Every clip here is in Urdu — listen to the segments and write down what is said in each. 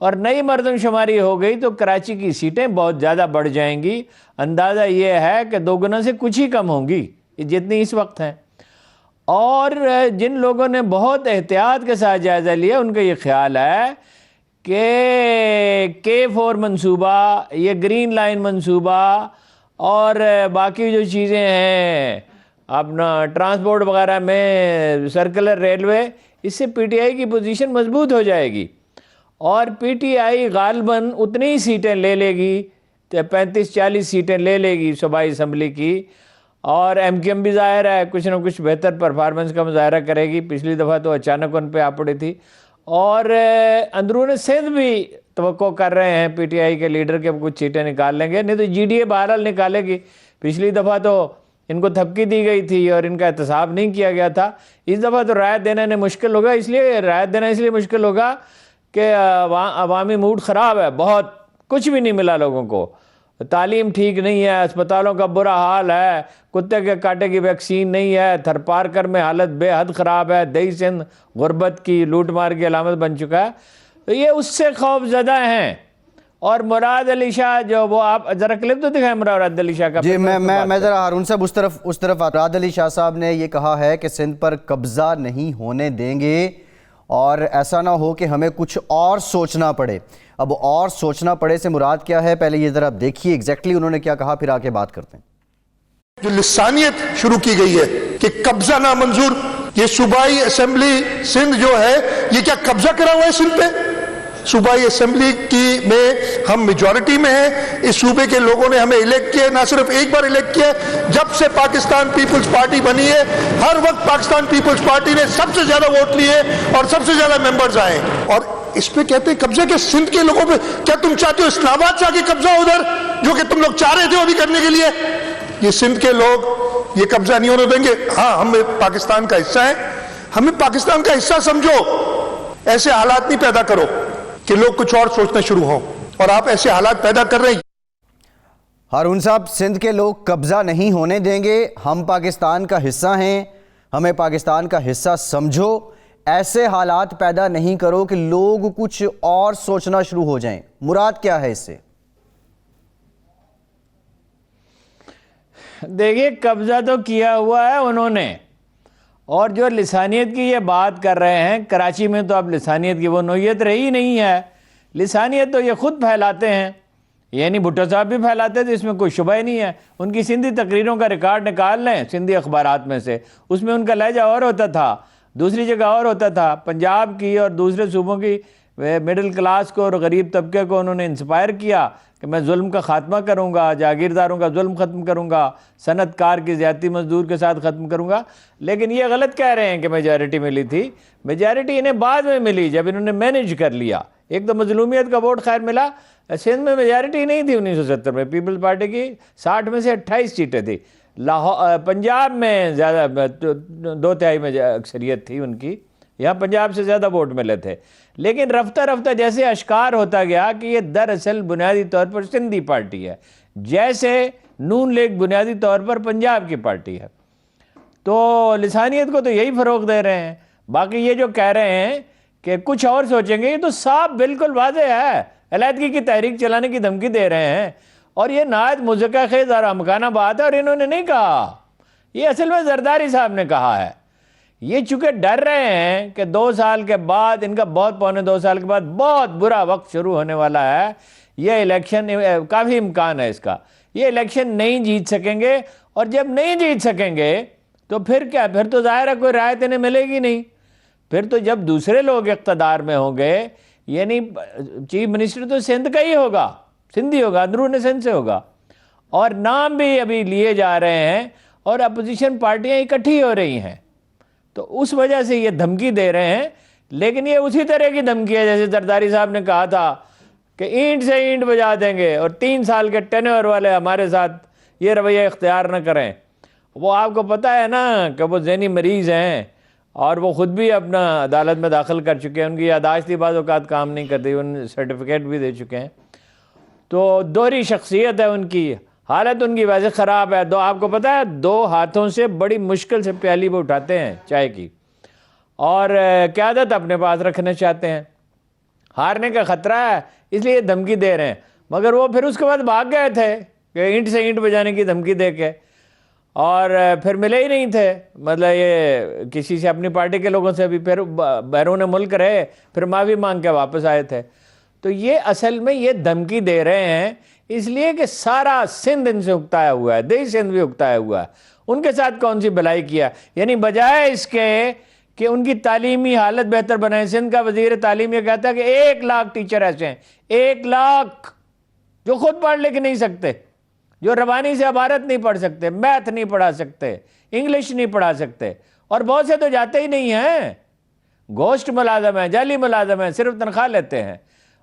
اور نئی مردم شماری ہو گئی تو کراچی کی سیٹیں بہت زیادہ بڑھ جائیں گی. اندازہ یہ ہے کہ 2 گنا سے کچھ ہی کم ہوں گی جتنی اس وقت ہیں. اور جن لوگوں نے بہت احتیاط کے ساتھ جائزہ لیا ان کا یہ خیال ہے کہ K4 منصوبہ، یہ گرین لائن منصوبہ اور باقی جو چیزیں ہیں اپنا ٹرانسپورٹ وغیرہ میں سرکلر ریلوے، اس سے پی ٹی آئی کی پوزیشن مضبوط ہو جائے گی اور پی ٹی آئی غالباً اتنی ہی سیٹیں لے لے گی، 35-40 سیٹیں لے لے گی صوبائی اسمبلی کی. اور ایم کیو ایم بھی ظاہر ہے کچھ نہ کچھ بہتر پرفارمنس کا مظاہرہ کرے گی. پچھلی دفعہ تو اچانک ان پہ آ پڑی تھی. اور اندرون سندھ بھی توقع کر رہے ہیں پی ٹی آئی کے لیڈر کے کچھ سیٹیں نکال لیں گے، نہیں تو جی ڈی اے بہرحال نکالے گی. پچھلی دفعہ تو ان کو تھپکی دی گئی تھی اور ان کا احتساب نہیں کیا گیا تھا. اس دفعہ تو رعایت دینا انہیں مشکل ہوگا، اس لیے رعایت دینا اس لیے مشکل ہوگا کہ عوامی موڈ خراب ہے، بہت کچھ بھی نہیں ملا لوگوں کو. تعلیم ٹھیک نہیں ہے، اسپتالوں کا برا حال ہے، کتے کے کاٹے کی ویکسین نہیں ہے، تھر پارکر میں حالت بے حد خراب ہے، دیہی سندھ غربت کی لوٹ مار کی علامت بن چکا ہے. تو یہ اس سے خوف زدہ ہیں. اور مراد علی شاہ جو وہ آپ ذرا کلپ تو دکھائیں مراد علی شاہ کا. جی میں ذرا ہارون صاحب اس طرف مراد علی شاہ صاحب نے یہ کہا ہے کہ سندھ پر قبضہ نہیں ہونے دیں گے اور ایسا نہ ہو کہ ہمیں کچھ اور سوچنا پڑے. اب اور سوچنا پڑے سے مراد کیا ہے؟ پہلے یہ ذرا دیکھیے ایگزیکٹلی انہوں نے کیا کہا، پھر آگے بات کرتے ہیں. جو لسانیت شروع کی گئی ہے کہ قبضہ نامنظور، یہ صوبائی اسمبلی سندھ جو ہے یہ کیا قبضہ کرا ہوا ہے سندھ پہ؟ صوبائی اسمبلی میں ہم میجورٹی میں ہیں. اس صوبے کے لوگوں نے ہمیں الیکٹ کیا، نہ صرف ایک بار الیکٹ کیا، جب سے پاکستان پیپلز پارٹی بنی ہے ہر وقت پاکستان پیپلز پارٹی نے سب سے زیادہ ووٹ لیے اور سب سے زیادہ ممبرز آئے. اور اس پہ کہتے ہیں قبضہ کہ سندھ کے لوگوں پہ کیا تم چاہتے ہو اسلام آباد سے آگے قبضہ ادھر جو کہ تم لوگ چاہ رہے تھے ابھی کرنے کے لیے؟ یہ سندھ کے لوگ یہ قبضہ نہیں ہونے دیں گے. ہاں ہم پاکستان کا حصہ ہیں، ہمیں پاکستان کا حصہ سمجھو. ایسے حالات نہیں پیدا کرو کہ لوگ کچھ اور سوچنا شروع ہوں، اور آپ ایسے حالات پیدا کر رہے ہیں. ہارون صاحب، سندھ کے لوگ قبضہ نہیں ہونے دیں گے، ہم پاکستان کا حصہ ہیں، ہمیں پاکستان کا حصہ سمجھو. ایسے حالات پیدا نہیں کرو کہ لوگ کچھ اور سوچنا شروع ہو جائیں. مراد کیا ہے اس سے؟ دیکھیے قبضہ تو کیا ہوا ہے انہوں نے، اور جو لسانیت کی یہ بات کر رہے ہیں کراچی میں تو اب لسانیت کی وہ نوعیت رہی نہیں ہے. لسانیت تو یہ خود پھیلاتے ہیں، یعنی بھٹو صاحب بھی پھیلاتے تھے، اس میں کوئی شبہ ہی نہیں ہے. ان کی سندھی تقریروں کا ریکارڈ نکال لیں سندھی اخبارات میں سے، اس میں ان کا لہجہ اور ہوتا تھا، دوسری جگہ اور ہوتا تھا. پنجاب کی اور دوسرے صوبوں کی مڈل کلاس کو اور غریب طبقے کو انہوں نے انسپائر کیا کہ میں ظلم کا خاتمہ کروں گا، جاگیرداروں کا ظلم ختم کروں گا، صنعت کار کی زیادتی مزدور کے ساتھ ختم کروں گا. لیکن یہ غلط کہہ رہے ہیں کہ میجارٹی ملی تھی. میجارٹی انہیں بعد میں ملی جب انہوں نے مینیج کر لیا. ایک تو مظلومیت کا ووٹ خیر ملا. سندھ میں میجارٹی نہیں تھی 1970 میں، پیپلز پارٹی کی 60 میں سے 28 سیٹیں تھیں. پنجاب میں زیادہ 2/3 میں اکثریت تھی ان کی، یہاں پنجاب سے زیادہ ووٹ ملے تھے. لیکن رفتہ رفتہ جیسے اشکار ہوتا گیا کہ یہ دراصل بنیادی طور پر سندھی پارٹی ہے، جیسے نون لیگ بنیادی طور پر پنجاب کی پارٹی ہے. تو لسانیت کو تو یہی فروغ دے رہے ہیں. باقی یہ جو کہہ رہے ہیں کہ کچھ اور سوچیں گے، یہ تو صاف بالکل واضح ہے، علیحدگی کی تحریک چلانے کی دھمکی دے رہے ہیں. اور یہ نہایت مضحکہ خیز اور احمقانہ بات ہے، اور انہوں نے نہیں کہا، یہ اصل میں زرداری صاحب نے کہا ہے. یہ چونکہ ڈر رہے ہیں کہ 2 سال کے بعد ان کا پونے 2 سال کے بعد بہت برا وقت شروع ہونے والا ہے. یہ الیکشن کافی امکان ہے اس کا، یہ الیکشن نہیں جیت سکیں گے. اور جب نہیں جیت سکیں گے تو پھر کیا؟ پھر تو ظاہر ہے کوئی رعایت انہیں ملے گی نہیں. پھر تو جب دوسرے لوگ اقتدار میں ہوں گے، یعنی چیف منسٹر تو سندھ کا ہی ہوگا، سندھی ہوگا، اندرون سندھ سے ہوگا، اور نام بھی ابھی لیے جا رہے ہیں اور اپوزیشن پارٹیاں اکٹھی ہو رہی ہیں. تو اس وجہ سے یہ دھمکی دے رہے ہیں. لیکن یہ اسی طرح کی دھمکی ہے جیسے زرداری صاحب نے کہا تھا کہ اینٹ سے اینٹ بجا دیں گے، اور 3 سال کے ٹینیور والے ہمارے ساتھ یہ رویہ اختیار نہ کریں. وہ آپ کو پتہ ہے نا کہ وہ ذہنی مریض ہیں، اور وہ خود بھی اپنا عدالت میں داخل کر چکے ہیں. ان کی یادداشت بعض اوقات کام نہیں کرتی، ان سرٹیفکیٹ بھی دے چکے ہیں. تو دوہری شخصیت ہے ان کی، حالت ان کی ویسے خراب ہے. آپ کو پتہ ہے 2 ہاتھوں سے بڑی مشکل سے پیالی وہ اٹھاتے ہیں چائے کی، اور قیادت اپنے پاس رکھنا چاہتے ہیں. ہارنے کا خطرہ ہے اس لیے دھمکی دے رہے ہیں. مگر وہ پھر اس کے بعد بھاگ گئے تھے کہ اینٹ سے اینٹ بجانے کی دھمکی دے کے, اور پھر ملے ہی نہیں تھے. مطلب یہ کسی سے اپنی پارٹی کے لوگوں سے بھی پھر بیرون ملک رہے, پھر معافی مانگ کے واپس آئے تھے. تو یہ اصل میں یہ دھمکی دے رہے ہیں اس لیے کہ سارا سندھ ان سے اکتایا ہوا ہے, دیہی سندھ بھی اکتایا ہوا ہے. ان کے ساتھ کون سی بھلائی کیا؟ یعنی بجائے اس کے کہ ان کی تعلیمی حالت بہتر بنائیں. سندھ کا وزیر تعلیم یہ کہتا ہے کہ 1 لاکھ ٹیچر ایسے ہیں, 1 لاکھ جو خود پڑھ لکھ نہیں سکتے, جو ربانی سے عبارت نہیں پڑھ سکتے, میتھ نہیں پڑھا سکتے, انگلش نہیں پڑھا سکتے, اور بہت سے تو جاتے ہی نہیں ہیں, گوشت ملازم ہیں, جعلی ملازم ہیں, صرف تنخواہ لیتے ہیں,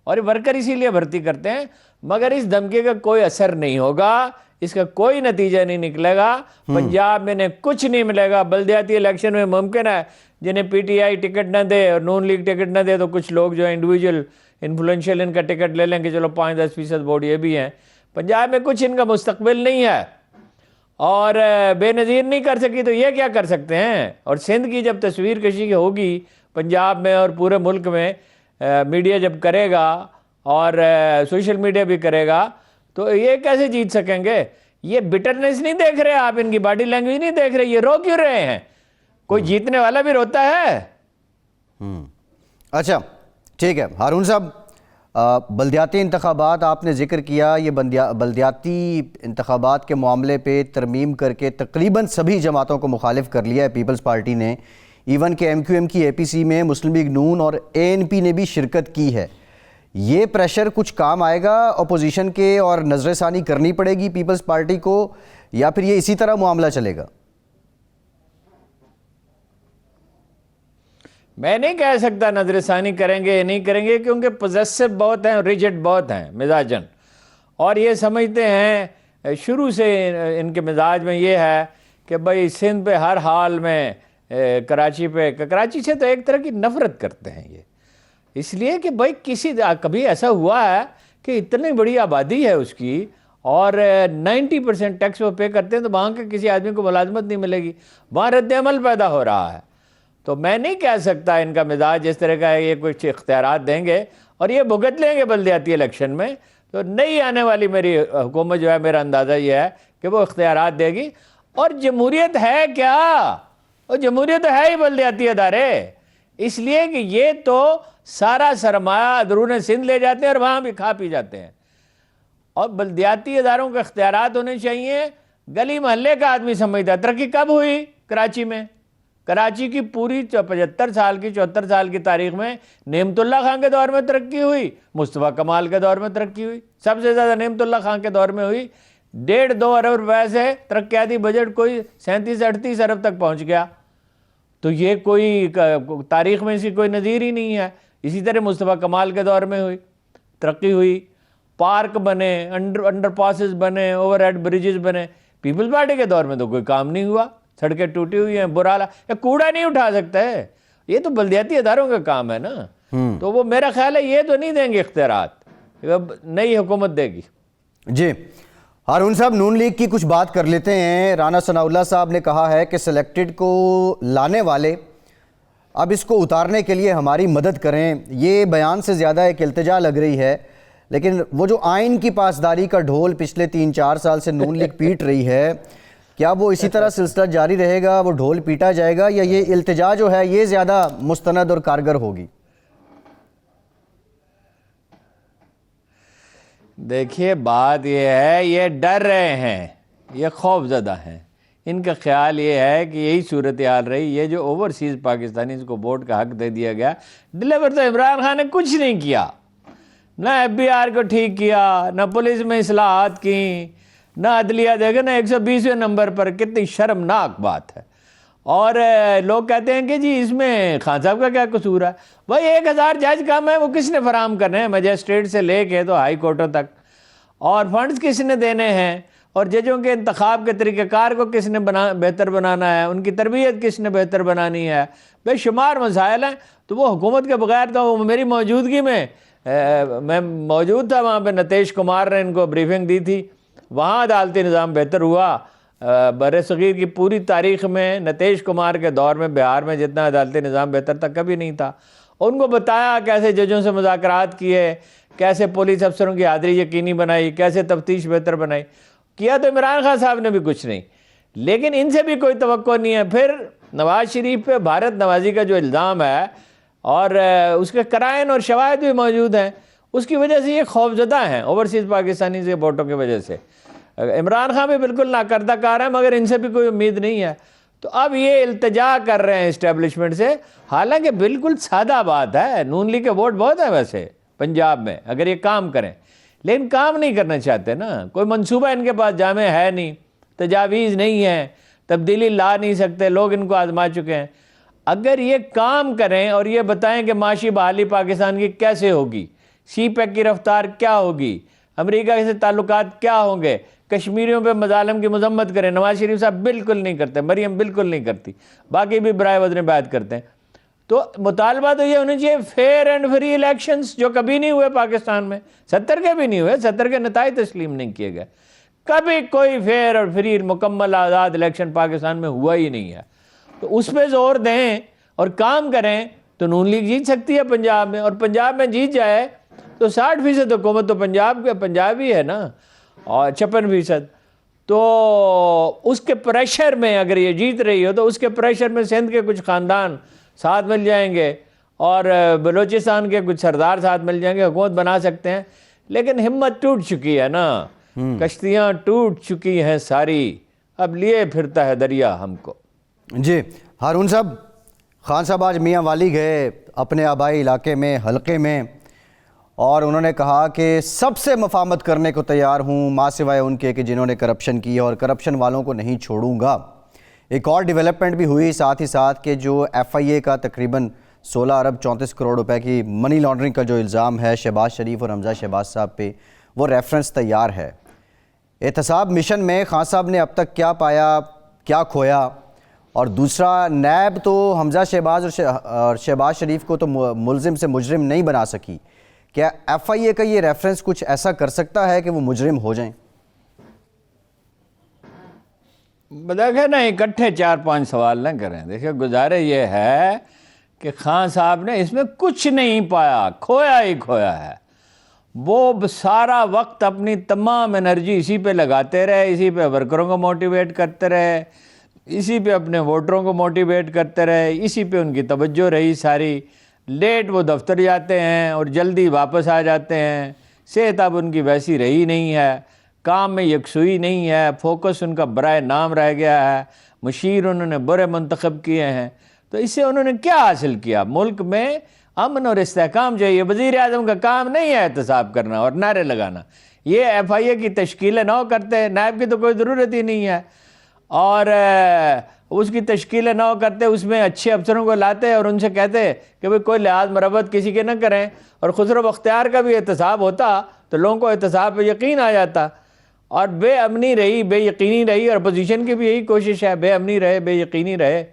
اور ورکر اسی لیے بھرتی کرتے ہیں. مگر اس دھمکی کا کوئی اثر نہیں ہوگا, اس کا کوئی نتیجہ نہیں نکلے گا. پنجاب میں کچھ نہیں ملے گا. بلدیاتی الیکشن میں ممکن ہے جنہیں پی ٹی آئی ٹکٹ نہ دے اور نون لیگ ٹکٹ نہ دے تو کچھ لوگ جو انڈیویجول انفلوئنشیل ان کا ٹکٹ لے لیں کہ چلو 5-10% ووٹ یہ بھی ہیں. پنجاب میں کچھ ان کا مستقبل نہیں ہے, اور بے نظیر نہیں کر سکی تو یہ کیا کر سکتے ہیں. اور سندھ کی جب تصویر کشی ہوگی پنجاب میں اور پورے ملک میں, میڈیا جب کرے گا اور سوشل میڈیا بھی کرے گا, تو یہ کیسے جیت سکیں گے؟ یہ بٹرنس نہیں دیکھ رہے آپ, ان کی باڈی لینگویج نہیں دیکھ رہے, یہ رو کیوں رہے ہیں؟ کوئی جیتنے والا بھی روتا ہے. اچھا ٹھیک ہے ہارون صاحب, بلدیاتی انتخابات آپ نے ذکر کیا, یہ بلدیاتی انتخابات کے معاملے پہ ترمیم کر کے تقریباً سبھی جماعتوں کو مخالف کر لیا ہے پیپلز پارٹی نے, ایون کہ ایم کیو ایم کی اے پی سی میں مسلم لیگ نون اور اے این پی نے بھی شرکت کی ہے. یہ پریشر کچھ کام آئے گا اپوزیشن کے اور نظر ثانی کرنی پڑے گی پیپلز پارٹی کو, یا پھر یہ اسی طرح معاملہ چلے گا؟ میں نہیں کہہ سکتا نظر ثانی کریں گے یا نہیں کریں گے, کیونکہ پوزیسو بہت ہیں, ریجڈ بہت ہیں مزاجن, اور یہ سمجھتے ہیں شروع سے ان کے مزاج میں یہ ہے کہ بھائی سندھ پہ ہر حال میں, کراچی سے تو ایک طرح کی نفرت کرتے ہیں یہ, اس لیے کہ بھائی کبھی ایسا ہوا ہے کہ اتنی بڑی آبادی ہے اس کی اور 90% ٹیکس وہ پے کرتے ہیں, تو وہاں کے کسی آدمی کو ملازمت نہیں ملے گی, وہاں رد عمل پیدا ہو رہا ہے. تو میں نہیں کہہ سکتا ان کا مزاج اس طرح کا ہے, یہ کچھ اختیارات دیں گے اور یہ بھگت لیں گے بلدیاتی الیکشن میں. تو نہیں آنے والی میری حکومت جو ہے, میرا اندازہ یہ ہے کہ وہ اختیارات دے گی. اور جمہوریت ہے کیا؟ اور جمہوریت ہے ہی بلدیاتی ادارے, اس لیے کہ یہ تو سارا سرمایہ اندرون سندھ لے جاتے ہیں اور وہاں بھی کھا پی جاتے ہیں. اور بلدیاتی اداروں کے اختیارات ہونے چاہیے. گلی محلے کا آدمی سمجھتا ہے. ترقی کب ہوئی کراچی میں؟ کراچی کی پوری 75 سال کی 74 سال کی تاریخ میں نعمت اللہ خان کے دور میں ترقی ہوئی, مصطفیٰ کمال کے دور میں ترقی ہوئی, سب سے زیادہ نعمت اللہ خان کے دور میں ہوئی. 1.5-2 ارب روپے سے ترقیاتی بجٹ کوئی 37-38 ارب تک پہنچ گیا. تو یہ کوئی تاریخ میں اسی کوئی نظیر ہی نہیں ہے. اسی طرح مصطفیٰ کمال کے دور میں ہوئی ترقی ہوئی, پارک بنے, انڈر پاسز بنے, اوور ہیڈ بریجز بنے. پیپلز پارٹی کے دور میں تو کوئی کام نہیں ہوا, سڑکیں ٹوٹی ہوئی ہیں, برا حال ہے, کوڑا نہیں اٹھا سکتا ہے. یہ تو بلدیاتی اداروں کا کام ہے نا. تو وہ میرا خیال ہے یہ تو نہیں دیں گے اختیارات, نئی حکومت دے گی. جی ہارون صاحب, نون لیگ کی کچھ بات کر لیتے ہیں. رانا ثناء اللہ صاحب نے کہا ہے کہ سلیکٹڈ کو لانے والے اب اس کو اتارنے کے لیے ہماری مدد کریں. یہ بیان سے زیادہ ایک التجا لگ رہی ہے, لیکن وہ جو آئین کی پاسداری کا ڈھول پچھلے 3-4 سال سے نون لیگ پیٹ رہی ہے, کیا وہ اسی طرح سلسلہ جاری رہے گا, وہ ڈھول پیٹا جائے گا, یا یہ التجا جو ہے یہ زیادہ مستند اور کارگر ہوگی؟ دیکھیے بات یہ ہے, یہ ڈر رہے ہیں, یہ خوف زدہ ہیں. ان کا خیال یہ ہے کہ یہی صورتحال رہی. یہ جو اوورسیز پاکستانی کو ووٹ کا حق دے دیا گیا, ڈلیور تو عمران خان نے کچھ نہیں کیا, نہ ایف بی آر کو ٹھیک کیا, نہ پولیس میں اصلاحات کی, نہ عدلیہ. دیکھیں نا 120ویں نمبر پر, کتنی شرمناک بات ہے. اور لوگ کہتے ہیں کہ جی اس میں خان صاحب کا کیا قصور ہے. بھائی 1000 جج کم ہے, وہ کس نے فراہم کرنے ہیں, مجسٹریٹ سے لے کے تو ہائی کورٹوں تک, اور فنڈز کس نے دینے ہیں, اور ججوں کے انتخاب کے طریقہ کار کو کس نے بہتر بنانا ہے, ان کی تربیت کس نے بہتر بنانی ہے, بے شمار مسائل ہیں. تو وہ حکومت کے بغیر, تو میری موجودگی میں موجود تھا وہاں پہ, نتیش کمار نے ان کو بریفنگ دی تھی. وہاں عدالتی نظام بہتر ہوا. بر صغیر کی پوری تاریخ میں نتیش کمار کے دور میں بہار میں جتنا عدالتی نظام بہتر تھا کبھی نہیں تھا. ان کو بتایا کیسے ججوں سے مذاکرات کیے، کیسے پولیس افسروں کی حاضری یقینی بنائی، کیسے تفتیش بہتر بنائی. کیا تو عمران خان صاحب نے بھی کچھ نہیں، لیکن ان سے بھی کوئی توقع نہیں ہے. پھر نواز شریف پہ بھارت نوازی کا جو الزام ہے اور اس کے قرائن اور شواہد بھی موجود ہیں، اس کی وجہ سے یہ خوفزدہ ہیں اوورسیز پاکستانی سے ووٹوں کی وجہ سے. عمران خان بھی بالکل ناکردہ کار ہیں، مگر ان سے بھی کوئی امید نہیں ہے. تو اب یہ التجا کر رہے ہیں اسٹیبلشمنٹ سے، حالانکہ بالکل سادہ بات ہے. نون لیگ کے ووٹ بہت ہیں ویسے پنجاب میں اگر یہ کام کریں، لیکن کام نہیں کرنا چاہتے نا. کوئی منصوبہ ان کے پاس جامع ہے نہیں، تجاویز نہیں ہے، تبدیلی لا نہیں سکتے. لوگ ان کو آزما چکے ہیں. اگر یہ کام کریں اور یہ بتائیں کہ معاشی بحالی پاکستان کی کیسے ہوگی، سی پیک کی رفتار کیا ہوگی، امریکہ سے تعلقات کیا ہوں گے، کشمیریوں پہ مظالم کی مذمت کریں. نواز شریف صاحب بالکل نہیں کرتے، مریم بالکل نہیں کرتی، باقی بھی برائے وزن بیعت کرتے ہیں. تو مطالبہ تو یہ ہونا چاہیے فیئر اینڈ فری الیکشنز، جو کبھی نہیں ہوئے پاکستان میں. 70 کے بھی نہیں ہوئے، 70 کے نتائج تسلیم نہیں کیے گئے. کبھی کوئی فیئر اور فری مکمل آزاد الیکشن پاکستان میں ہوا ہی نہیں ہے. تو اس پہ زور دیں اور کام کریں تو نون لیگ جیت سکتی ہے پنجاب میں. اور پنجاب میں جیت جائے تو 60% حکومت تو پنجابی ہے نا، اور 56%. تو اس کے پریشر میں اگر یہ جیت رہی ہو تو اس کے پریشر میں سندھ کے کچھ خاندان ساتھ مل جائیں گے اور بلوچستان کے کچھ سردار ساتھ مل جائیں گے، حکومت بنا سکتے ہیں. لیکن ہمت ٹوٹ چکی ہے نا، کشتیاں ٹوٹ چکی ہیں ساری، اب لیے پھرتا ہے دریا ہم کو. جی ہارون صاحب، خان صاحب آج میاں والی گئے اپنے آبائی علاقے میں، حلقے میں، اور انہوں نے کہا کہ سب سے مفاہمت کرنے کو تیار ہوں ماں سوائے ان کے کہ جنہوں نے کرپشن کی، اور کرپشن والوں کو نہیں چھوڑوں گا. ایک اور ڈیولپمنٹ بھی ہوئی ساتھ ہی ساتھ کہ جو ایف آئی اے کا تقریباً 16 ارب 34 کروڑ روپے کی منی لانڈرنگ کا جو الزام ہے شہباز شریف اور حمزہ شہباز صاحب پہ، وہ ریفرنس تیار ہے. احتساب مشن میں خان صاحب نے اب تک کیا پایا، کیا کھویا؟ اور دوسرا، نیب تو حمزہ شہباز اور شہباز شریف کو تو ملزم سے مجرم نہیں بنا سکی. کیا ایف آئی اے کا یہ ریفرنس کچھ ایسا کر سکتا ہے کہ وہ مجرم ہو جائیں؟ دیکھیں نا، اکٹھے 4-5 سوال نہ کریں. دیکھیں گزارے یہ ہے کہ خان صاحب نے اس میں کچھ نہیں پایا، کھویا ہی کھویا ہے. وہ سارا وقت اپنی تمام انرجی اسی پہ لگاتے رہے، اسی پہ ورکروں کو موٹیویٹ کرتے رہے، اسی پہ اپنے ووٹروں کو موٹیویٹ کرتے رہے، اسی پہ ان کی توجہ رہی ساری. لیٹ وہ دفتر جاتے ہیں اور جلدی واپس آ جاتے ہیں. صحت اب ان کی ویسی رہی نہیں ہے، کام میں یکسوئی نہیں ہے، فوکس ان کا برائے نام رہ گیا ہے، مشیر انہوں نے برے منتخب کیے ہیں. تو اس سے انہوں نے کیا حاصل کیا؟ ملک میں امن اور استحکام چاہیے. وزیر اعظم کا کام نہیں ہے احتساب کرنا اور نعرے لگانا. یہ ایف آئی اے کی تشکیلیں نہ کرتے، نیب کی تو کوئی ضرورت ہی نہیں ہے، اور اس کی تشکیلیں نہ کرتے، اس میں اچھے افسروں کو لاتے اور ان سے کہتے کہ بھئی کوئی لحاظ مربت کسی کے نہ کریں. اور خسرو بختیار کا بھی احتساب ہوتا تو لوگوں کو احتساب پہ یقین آ جاتا. اور بے امنی رہی، بے یقینی رہی، اور اپوزیشن کی بھی یہی کوشش ہے، بے امنی رہے، بے یقینی رہے،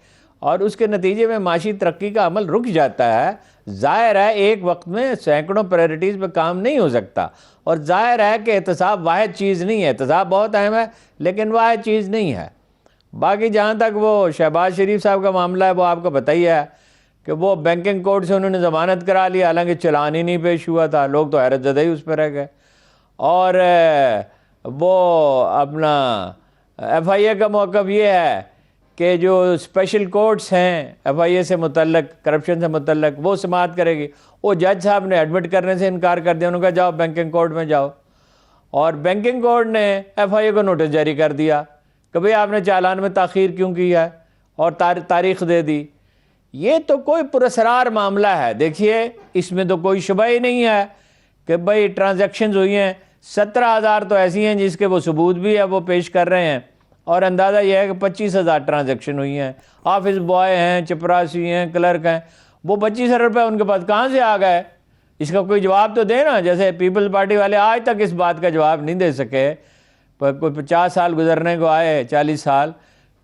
اور اس کے نتیجے میں معاشی ترقی کا عمل رک جاتا ہے. ظاہر ہے ایک وقت میں سینکڑوں پرائرٹیز پہ کام نہیں ہو سکتا، اور ظاہر ہے کہ احتساب واحد چیز نہیں ہے. احتساب بہت اہم ہے لیکن واحد چیز نہیں ہے. باقی جہاں تک وہ شہباز شریف صاحب کا معاملہ ہے، وہ آپ کو پتہ ہی ہے کہ وہ بینکنگ کورٹ سے انہوں نے ضمانت کرا لی، حالانکہ چلان ہی نہیں پیش ہوا تھا. لوگ تو حیرت زدہ ہی اس پہ رہ گئے. اور وہ اپنا ایف آئی اے کا موقف یہ ہے کہ جو اسپیشل کورٹس ہیں ایف آئی اے سے متعلق، کرپشن سے متعلق، وہ سماعت کرے گی. وہ جج صاحب نے ایڈمٹ کرنے سے انکار کر دیا. انہوں نے کہا جاؤ بینکنگ کورٹ میں جاؤ، اور بینکنگ کورٹ نے ایف آئی اے کو نوٹس جاری کر دیا کہ بھئی آپ نے چالان میں تاخیر کیوں کی ہے، اور تاریخ دے دی. یہ تو کوئی پراسرار معاملہ ہے. دیکھیے اس میں تو کوئی شبہ ہی نہیں ہے کہ بھئی ٹرانزیکشنز ہوئی ہیں. 17,000 تو ایسی ہیں جس کے وہ ثبوت بھی ہے، وہ پیش کر رہے ہیں. اور اندازہ یہ ہے کہ 25,000 ٹرانزیکشن ہوئی ہیں. آفس بوائے ہیں، چپراسی ہیں، کلرک ہیں. وہ 25,000 روپے ان کے پاس کہاں سے آ گئے؟ اس کا کوئی جواب تو دے نا. جیسے پیپل پارٹی والے آج تک اس بات کا جواب نہیں دے سکے. کوئی 50 سال گزرنے کو آئے، 40 سال،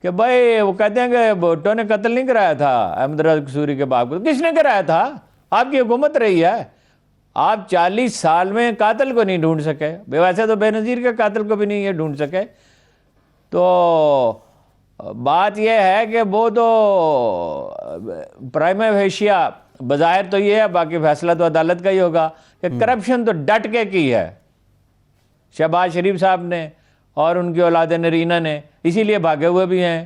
کہ بھائی وہ کہتے ہیں کہ بھٹو نے قتل نہیں کرایا تھا احمد رضا قصوری کے باپ کو. کس نے کرایا تھا؟ آپ کی حکومت رہی ہے. آپ 40 سال میں قاتل کو نہیں ڈھونڈ سکے. ویسے تو بے نظیر کے قاتل کو بھی نہیں یہ ڈھونڈ سکے. تو بات یہ ہے کہ وہ تو پرائم فیشیا بظاہر تو یہ ہے، باقی فیصلہ تو عدالت کا ہی ہوگا، کہ کرپشن تو ڈٹ کے کی ہے شہباز شریف صاحب نے اور ان کی اولاد نرینہ نے، اسی لیے بھاگے ہوئے بھی ہیں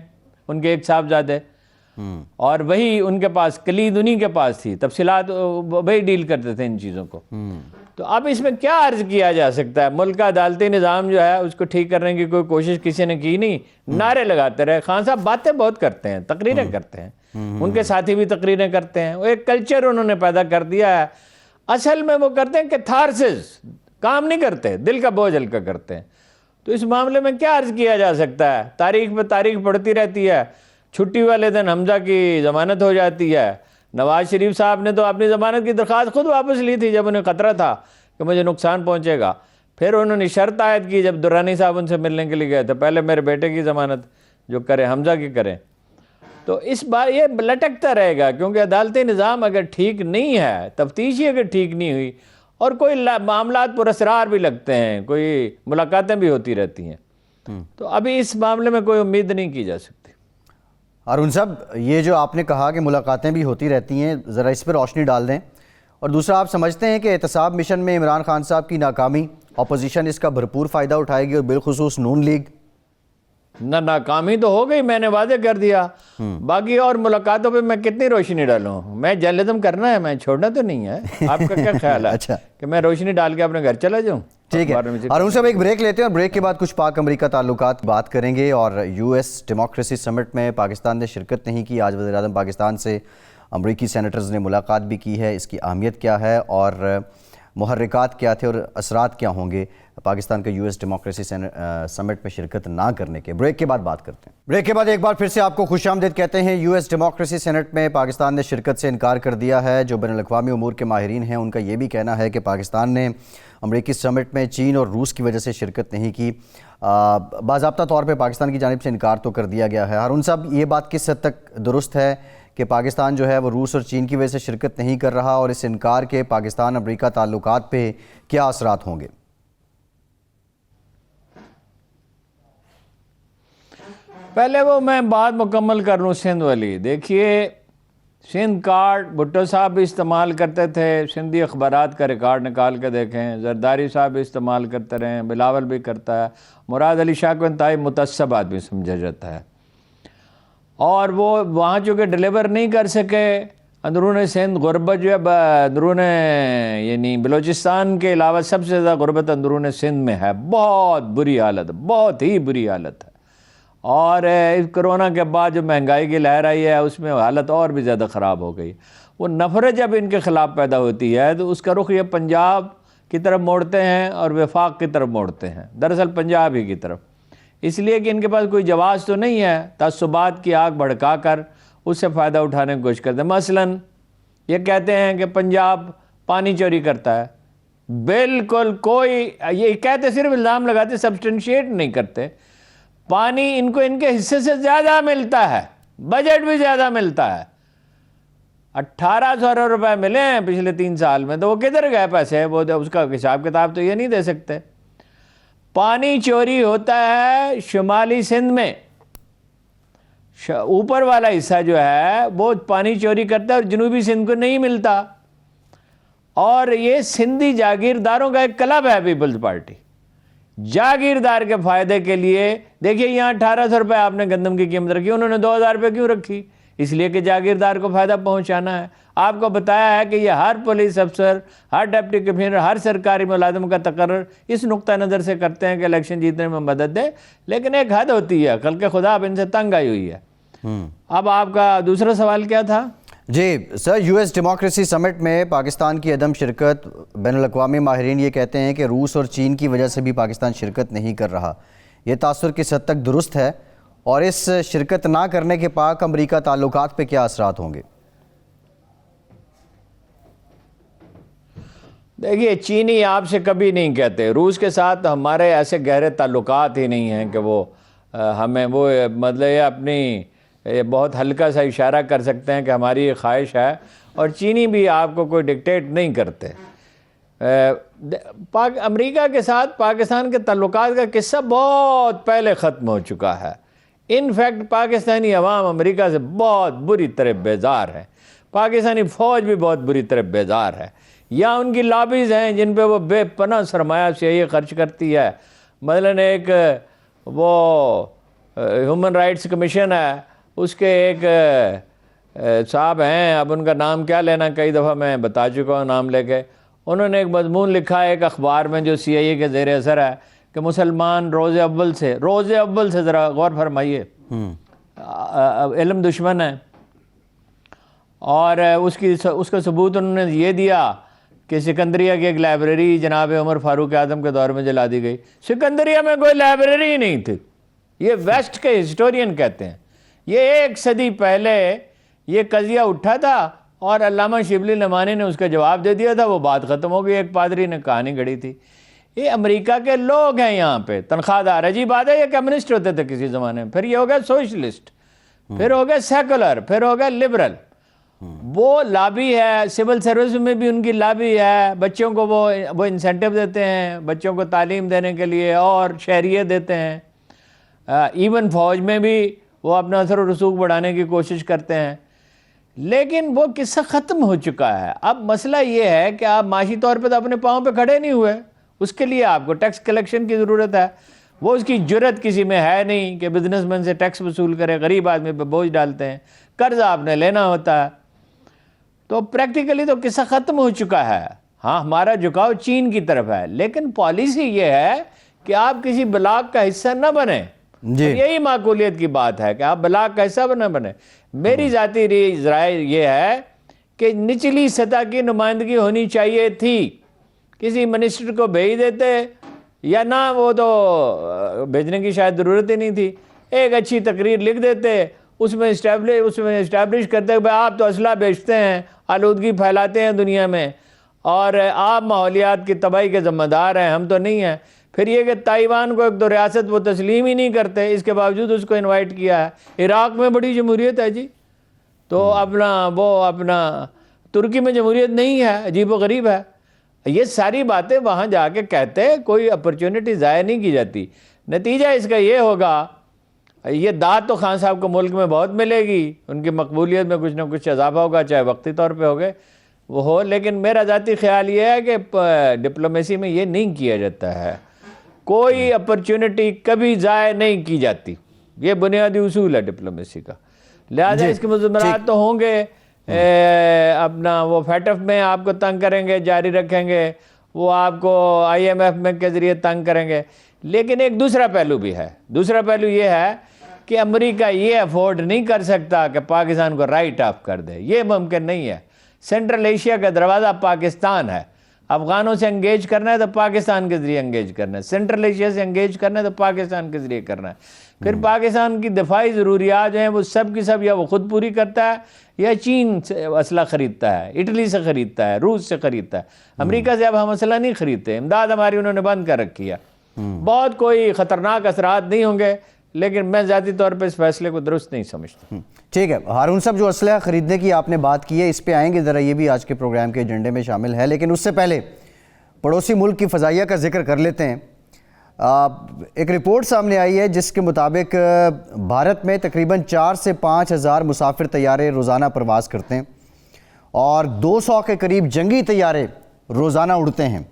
ان کے ایک صاحبزادے، اور وہی ان کے پاس کلید انہی کے پاس تھی، تفصیلات وہی ڈیل کرتے تھے ان چیزوں کو۔ تو اب اس میں کیا عرض کیا جا سکتا ہے؟ ملک کا عدالتی نظام جو ہے اس کو ٹھیک کرنے کی کوئی کوشش کسی نے کی نہیں، نعرے لگاتے رہے۔ خان صاحب باتیں بہت کرتے ہیں، تقریریں کرتے ہیں، ان کے ساتھی بھی تقریریں کرتے ہیں، وہ ایک کلچر انہوں نے پیدا کر دیا ہے۔ اصل میں وہ کرتے ہیں کیتھارسس، کام نہیں کرتے، دل کا بوجھ ہلکا کرتے ہیں۔ تو اس معاملے میں کیا عرض کیا جا سکتا ہے؟ تاریخ پہ تاریخ پڑھتی رہتی ہے، چھٹی والے دن حمزہ کی ضمانت ہو جاتی ہے۔ نواز شریف صاحب نے تو اپنی ضمانت کی درخواست خود واپس لی تھی جب انہیں خطرہ تھا کہ مجھے نقصان پہنچے گا۔ پھر انہوں نے شرط عائد کی جب درانی صاحب ان سے ملنے کے لیے گئے تھے، پہلے میرے بیٹے کی ضمانت جو کریں، حمزہ کی کریں۔ تو اس بار یہ لٹکتا رہے گا، کیونکہ عدالتی نظام اگر ٹھیک نہیں ہے، تفتیشی اگر ٹھیک نہیں ہوئی، اور کوئی معاملات پر اسرار بھی لگتے ہیں، کوئی ملاقاتیں بھی ہوتی رہتی ہیں، تو ابھی اس معاملے میں کوئی امید نہیں کی جا سکتی۔ ہارون صاحب، یہ جو آپ نے کہا کہ ملاقاتیں بھی ہوتی رہتی ہیں، ذرا اس پر روشنی ڈال دیں۔ اور دوسرا، آپ سمجھتے ہیں کہ احتساب مشن میں عمران خان صاحب کی ناکامی، اپوزیشن اس کا بھرپور فائدہ اٹھائے گی، اور بالخصوص نون لیگ؟ ناکامی تو ہو گئی، میں نے واضح کر دیا۔ باقی اور ملاقاتوں پہ میں کتنی روشنی ڈالوں؟ میں جرنلزم کرنا ہے، میں چھوڑنا تو نہیں ہے۔ آپ کا کیا خیال ہے اچھا کہ میں روشنی ڈال کے اپنے گھر چلا جاؤں؟ ٹھیک ہے ہارون صاحب، ایک بریک لیتے ہیں، اور بریک کے بعد کچھ پاک امریکہ تعلقات بات کریں گے، اور یو ایس ڈیموکریسی سمٹ میں پاکستان نے شرکت نہیں کی۔ آج وزیر اعظم پاکستان سے امریکی سینیٹرز نے ملاقات بھی کی ہے، اس کی اہمیت کیا ہے اور محرکات کیا تھے اور اثرات کیا ہوں گے پاکستان کے یو ایس ڈیموکریسی سمٹ میں شرکت نہ کرنے کے؟ بریک کے بعد بات کرتے ہیں۔ بریک کے بعد ایک بار پھر سے آپ کو خوش آمدید کہتے ہیں۔ یو ایس ڈیموکریسی سینٹ میں پاکستان نے شرکت سے انکار کر دیا ہے۔ جو بین الاقوامی امور کے ماہرین ہیں ان کا یہ بھی کہنا ہے کہ پاکستان نے امریکی سمٹ میں چین اور روس کی وجہ سے شرکت نہیں کی۔ باضابطہ طور پہ پاکستان کی جانب سے انکار تو کر دیا گیا ہے۔ ہارون صاحب، یہ بات کس حد تک درست ہے کہ پاکستان جو ہے وہ روس اور چین کی وجہ سے شرکت نہیں کر رہا، اور اس انکار کے پاکستان امریکہ تعلقات پہ کیا اثرات ہوں گے؟ پہلے وہ میں بات مکمل کر لوں سندھ والی۔ دیکھیے، سندھ کارڈ بھٹو صاحب بھی استعمال کرتے تھے، سندھی اخبارات کا ریکارڈ نکال کے دیکھیں، زرداری صاحب بھی استعمال کرتے رہے ہیں، بلاول بھی کرتا ہے، مراد علی شاہ کو انتہائی متعصب آدمی سمجھا جاتا ہے، اور وہ وہاں چونکہ ڈیلیور نہیں کر سکے۔ اندرون سندھ غربت جو ہے اندرون یعنی بلوچستان کے علاوہ سب سے زیادہ غربت اندرون سندھ میں ہے، بہت بری حالت، بہت ہی بری حالت ہے، اور کرونا کے بعد جو مہنگائی کی لہر آئی ہے اس میں حالت اور بھی زیادہ خراب ہو گئی۔ وہ نفرت جب ان کے خلاف پیدا ہوتی ہے تو اس کا رخ یہ پنجاب کی طرف موڑتے ہیں اور وفاق کی طرف موڑتے ہیں، دراصل پنجاب ہی کی طرف، اس لیے کہ ان کے پاس کوئی جواز تو نہیں ہے، تعصبات کی آگ بھڑکا کر اس سے فائدہ اٹھانے کی کوشش کرتے ہیں۔ مثلاً یہ کہتے ہیں کہ پنجاب پانی چوری کرتا ہے، بالکل کوئی، یہ کہتے صرف الزام لگاتے، سبسٹنشیٹ نہیں کرتے۔ پانی ان کو ان کے حصے سے زیادہ ملتا ہے، بجٹ بھی زیادہ ملتا ہے۔ 1800 ارب روپے ملے ہیں پچھلے 3 سال میں، تو وہ کدھر گئے پیسے؟ وہ اس کا حساب کتاب تو یہ نہیں دے سکتے۔ پانی چوری ہوتا ہے شمالی سندھ میں، اوپر والا حصہ جو ہے وہ پانی چوری کرتا ہے اور جنوبی سندھ کو نہیں ملتا، اور یہ سندھی جاگیرداروں کا ایک کلب ہے پیپلز پارٹی۔ جاگیردار کے فائدے کے لیے دیکھیے، یہاں 1800 روپے آپ نے گندم کی قیمت رکھی، انہوں نے 2000 روپے کیوں رکھی؟ اس لیے کہ جاگیردار کو فائدہ پہنچانا ہے۔ آپ کو بتایا ہے کہ یہ ہر پولیس افسر، ہر ڈپٹی کمشنر، ہر سرکاری ملازم کا تقرر اس نقطہ نظر سے کرتے ہیں کہ الیکشن جیتنے میں مدد دے، لیکن ایک حد ہوتی ہے، خلق خدا اب ان سے تنگ آئی ہوئی ہے۔ اب آپ کا دوسرا سوال کیا تھا؟ جی سر، یو ایس ڈیموکریسی سمٹ میں پاکستان کی عدم شرکت، بین الاقوامی ماہرین یہ کہتے ہیں کہ روس اور چین کی وجہ سے بھی پاکستان شرکت نہیں کر رہا، یہ تاثر کس حد تک درست ہے، اور اس شرکت نہ کرنے کے پاک امریکہ تعلقات پہ کیا اثرات ہوں گے؟ دیکھیے، چینی آپ سے کبھی نہیں کہتے، روس کے ساتھ ہمارے ایسے گہرے تعلقات ہی نہیں ہیں کہ وہ ہمیں وہ مطلب یہ اپنی بہت ہلکا سا اشارہ کر سکتے ہیں کہ ہماری یہ خواہش ہے، اور چینی بھی آپ کو کوئی ڈکٹیٹ نہیں کرتے۔ امریکہ کے ساتھ پاکستان کے تعلقات کا قصہ بہت پہلے ختم ہو چکا ہے۔ ان فیکٹ پاکستانی عوام امریکہ سے بہت بری طرح بیزار ہے۔ پاکستانی فوج بھی بہت بری طرح بیزار ہے. یا ان کی لابیز ہیں جن پہ وہ بے پناہ سرمایہ CIA خرچ کرتی ہے. مثلاً ایک وہ ہیومن رائٹس کمیشن ہے, اس کے ایک صاحب ہیں, اب ان کا نام کیا لینا, کئی دفعہ میں بتا چکا ہوں نام لے کے. انہوں نے ایک مضمون لکھا ہے ایک اخبار میں جو CIA کے زیر اثر ہے کہ مسلمان روز اول سے ذرا غور فرمائیے, علم دشمن ہے. اور اس کا ثبوت انہوں نے یہ دیا کہ سکندریہ کی ایک لائبریری جناب عمر فاروق اعظم کے دور میں جلا دی گئی. سکندریہ میں کوئی لائبریری ہی نہیں تھی. یہ ویسٹ کے ہسٹورین کہتے ہیں. یہ 1 صدی پہلے یہ قضیہ اٹھا تھا اور علامہ شبلی نعمانی نے اس کا جواب دے دیا تھا, وہ بات ختم ہو گئی. ایک پادری نے کہانی گھڑی تھی. یہ امریکہ کے لوگ ہیں یہاں پہ تنخواہ دار. عجیب بات ہے, یہ کمیونسٹ ہوتے تھے کسی زمانے میں, پھر یہ ہو گیا سوشلسٹ, پھر ہو گیا سیکولر, پھر ہو گیا لبرل. وہ لابی ہے, سول سروس میں بھی ان کی لابی ہے. بچوں کو وہ انسینٹیو دیتے ہیں بچوں کو تعلیم دینے کے لیے, اور شہریت دیتے ہیں. ایون فوج میں بھی وہ اپنا اثر و رسوخ بڑھانے کی کوشش کرتے ہیں. لیکن وہ قصہ ختم ہو چکا ہے. اب مسئلہ یہ ہے کہ آپ معاشی طور پہ تو اپنے پاؤں پہ کھڑے نہیں ہوئے, اس کے لیے آپ کو ٹیکس کلیکشن کی ضرورت ہے. وہ اس کی جرت کسی میں ہے نہیں کہ بزنس مین سے ٹیکس وصول کرے, غریب آدمی پہ بوجھ ڈالتے ہیں, قرض آپ نے لینا ہوتا ہے. تو پریکٹیکلی تو قصہ ختم ہو چکا ہے. ہاں ہمارا جھکاؤ چین کی طرف ہے, لیکن پالیسی یہ ہے کہ آپ کسی بلاک کا حصہ نہ بنیں. یہی معقولیت کی بات ہے کہ آپ بلاک کا حصہ نہ بنیں. میری ذاتی رائے یہ ہے کہ نچلی سطح کی نمائندگی ہونی چاہیے تھی. کسی منسٹر کو بھیج دیتے, یا نہ وہ تو بھیجنے کی شاید ضرورت ہی نہیں تھی, ایک اچھی تقریر لکھ دیتے, اس میں اسٹیبلش کرتے کہ آپ تو اسلحہ بیچتے ہیں, آلودگی پھیلاتے ہیں دنیا میں, اور آپ ماحولیات کی تباہی کے ذمہ دار ہیں, ہم تو نہیں ہیں. پھر یہ کہ تائیوان کو ایک تو ریاست وہ تسلیم ہی نہیں کرتے, اس کے باوجود اس کو انوائٹ کیا ہے. عراق میں بڑی جمہوریت ہے جی, تو اپنا ترکی میں جمہوریت نہیں ہے, عجیب و غریب ہے. یہ ساری باتیں وہاں جا کے کہتے, کوئی اپرچونٹی ضائع نہیں کی جاتی. نتیجہ اس کا یہ ہوگا, یہ داد تو خان صاحب کو ملک میں بہت ملے گی, ان کی مقبولیت میں کچھ نہ کچھ اضافہ ہوگا, چاہے وقتی طور پہ ہوگے وہ ہو. لیکن میرا ذاتی خیال یہ ہے کہ ڈپلومیسی میں یہ نہیں کیا جاتا ہے, کوئی اپرچونٹی کبھی ضائع نہیں کی جاتی. یہ بنیادی اصول ہے ڈپلومیسی کا. لہٰذا اس کے مضمرات تو ہوں گے, اپنا وہ FATF میں آپ کو تنگ کریں گے, جاری رکھیں گے, وہ آپ کو IMF میں کے ذریعے تنگ کریں گے. لیکن ایک دوسرا پہلو بھی ہے. دوسرا پہلو یہ ہے کہ امریکہ یہ افورڈ نہیں کر سکتا کہ پاکستان کو رائٹ آف کر دے, یہ ممکن نہیں ہے. سینٹرل ایشیا کا دروازہ پاکستان ہے. افغانوں سے انگیج کرنا ہے تو پاکستان کے ذریعے انگیج کرنا ہے, سینٹرل ایشیا سے انگیج کرنا ہے تو پاکستان کے ذریعے کرنا ہے. پھر پاکستان کی دفاعی ضروریات جو ہیں وہ سب کی سب یا وہ خود پوری کرتا ہے, یا چین سے اسلحہ خریدتا ہے, اٹلی سے خریدتا ہے, روس سے خریدتا ہے. امریکہ سے اب ہم اسلحہ نہیں خریدتے, امداد ہماری انہوں نے بند کر رکھی ہے. بہت کوئی خطرناک اثرات نہیں ہوں گے, لیکن میں ذاتی طور پہ اس فیصلے کو درست نہیں سمجھتا. ٹھیک ہے ہارون صاحب, جو اسلحہ خریدنے کی آپ نے بات کی ہے اس پہ آئیں گے ذرا, یہ بھی آج کے پروگرام کے ایجنڈے میں شامل ہے. لیکن اس سے پہلے پڑوسی ملک کی فضائیہ کا ذکر کر لیتے ہیں. ایک رپورٹ سامنے آئی ہے جس کے مطابق بھارت میں تقریباً 4 سے 5 ہزار مسافر طیارے روزانہ پرواز کرتے ہیں, اور 200 کے قریب جنگی طیارے روزانہ اڑتے ہیں.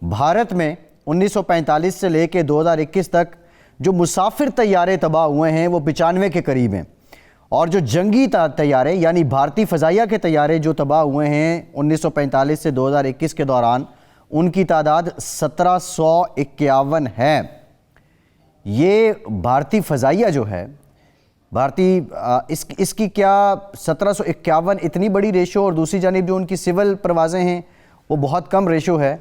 بھارت میں 1945 سے لے کے 2021 تک جو مسافر طیارے تباہ ہوئے ہیں وہ 95 کے قریب ہیں, اور جو جنگی طیارے یعنی بھارتی فضائیہ کے طیارے جو تباہ ہوئے ہیں 1945 سے 2021 کے دوران, ان کی تعداد 1751 ہے. یہ بھارتی فضائیہ جو ہے بھارتی اس کی کیا 1751 اتنی بڑی ریشو, اور دوسری جانب جو ان کی سول پروازیں ہیں وہ بہت کم ریشو ہے.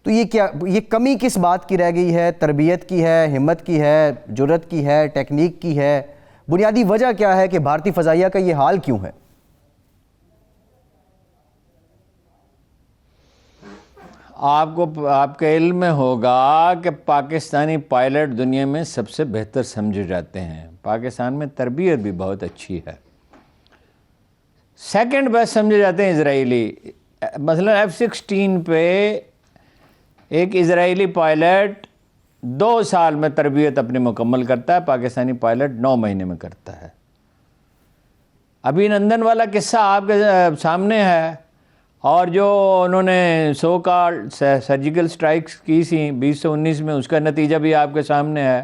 تو یہ کمی کس بات کی رہ گئی ہے؟ تربیت کی ہے, ہمت کی ہے, جرت کی ہے, ٹیکنیک کی ہے؟ بنیادی وجہ کیا ہے کہ بھارتی فضائیہ کا یہ حال کیوں ہے؟ آپ کے علم میں ہوگا کہ پاکستانی پائلٹ دنیا میں سب سے بہتر سمجھے جاتے ہیں. پاکستان میں تربیت بھی بہت اچھی ہے. سیکنڈ بیسٹ سمجھے جاتے ہیں اسرائیلی. مثلا F-16 پہ ایک اسرائیلی پائلٹ 2 سال میں تربیت اپنی مکمل کرتا ہے, پاکستانی پائلٹ 9 مہینے میں کرتا ہے. ابھینندن والا قصہ آپ کے سامنے ہے، اور جو انہوں نے سو کال سرجیکل سٹرائکس کی سی 2019 میں، اس کا نتیجہ بھی آپ کے سامنے ہے.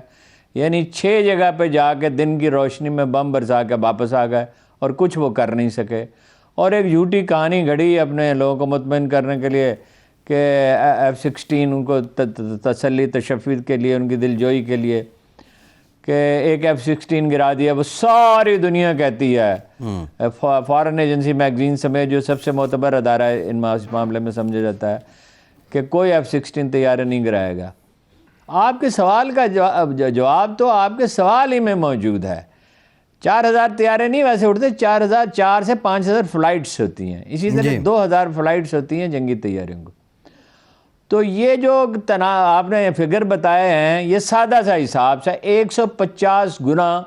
یعنی 6 جگہ پہ جا کے دن کی روشنی میں بم برسا کے واپس آ گئے اور کچھ وہ کر نہیں سکے. اور ایک جھوٹی کہانی گھڑی اپنے لوگوں کو مطمئن کرنے کے لیے کہ F-16 ان کو تسلی تشفی کے لیے، ان کی دلجوئی کے لیے کہ ایک F-16 گرا دیا. وہ ساری دنیا کہتی ہے، فارن ایجنسی میگزین سمیت جو سب سے معتبر ادارہ ہے اس معاملے میں سمجھا جاتا ہے، کہ کوئی F-16 طیارہ نہیں گرائے گا. آپ کے سوال کا جواب تو آپ کے سوال ہی میں موجود ہے. 4000 طیارے نہیں ویسے اڑتے، 4 سے 5000 فلائٹس ہوتی ہیں، اسی طرح 2000 فلائٹس ہوتی ہیں جنگی طیاروں کو. تو یہ جو آپ نے فگر بتائے ہیں، یہ سادہ سا حساب سے 150 گنا،